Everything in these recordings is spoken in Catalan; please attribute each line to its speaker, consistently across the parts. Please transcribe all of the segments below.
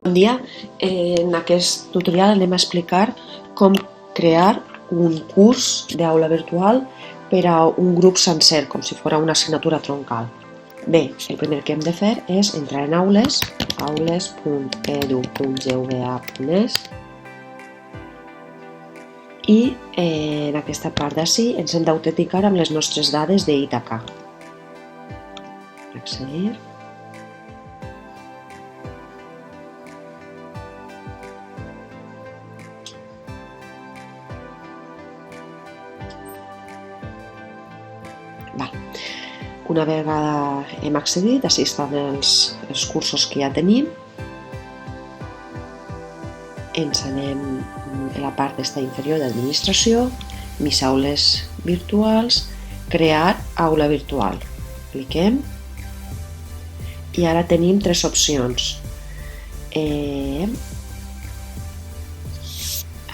Speaker 1: Bon dia, en aquest tutorial anem a explicar com crear un curs d'aula virtual per a un grup sencer, com si fos una assignatura troncal. Bé, el primer que hem de fer és entrar en aules, aules.edu.gva.es, i en aquesta part d'ací ens hem d'autenticar amb les nostres dades d'Ítaca. Accedir. Una vegada hem accedit, així estan els cursos que ja tenim. Ens anem a la part d'esta inferior d'administració, mis aules virtuals, crear aula virtual. Cliquem i ara tenim tres opcions.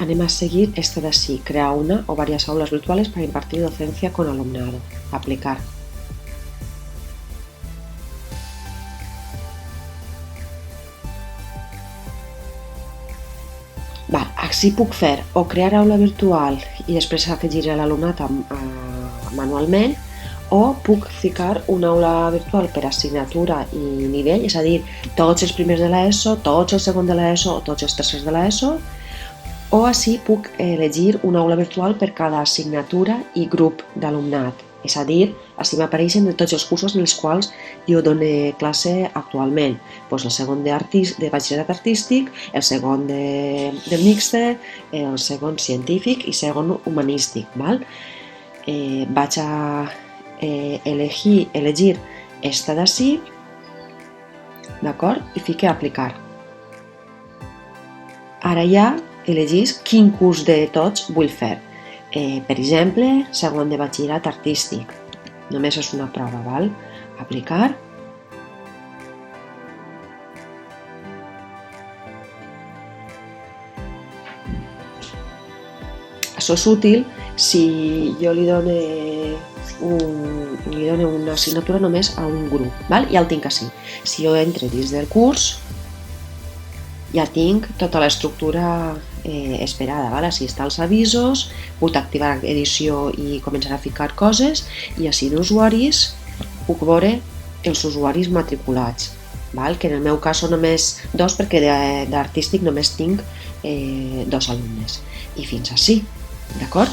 Speaker 1: Anem a seguir esta d'ací, crear una o varias aulas virtuales para impartir docencia con alumnado. Aplicar. Així puc fer o crear aula virtual i després afegir a l'alumnat manualment, o puc ficar una aula virtual per assignatura i nivell, és a dir, tots els primers de l'ESO, tots els segons de l'ESO o tots els tercers de l'ESO, o així puc elegir una aula virtual per cada assignatura i grup d'alumnat. És a dir, així m'apareixen de tots els cursos en els quals jo dono classe actualment. El segon de batxillerat artístic, el segon del mixte, el segon científic i segon humanístic. Vaig a elegir esta d'ací, d'acord? I fique aplicar. Ara ja elegís quin curs de tots vull fer. Per exemple, segon de batxillerat artístic. Només és una prova, val? Aplicar. Això és útil si jo li dono una assignatura només a un grup, val? Ja el tinc així. Si jo entro dins del curs, ja tinc tota l'estructura esperada, així estan els avisos, puc activar edició i començar a ficar coses, i així d'usuaris puc veure els usuaris matriculats, que en el meu cas són només dos, perquè d'artístic només tinc dos alumnes. I fins així, d'acord?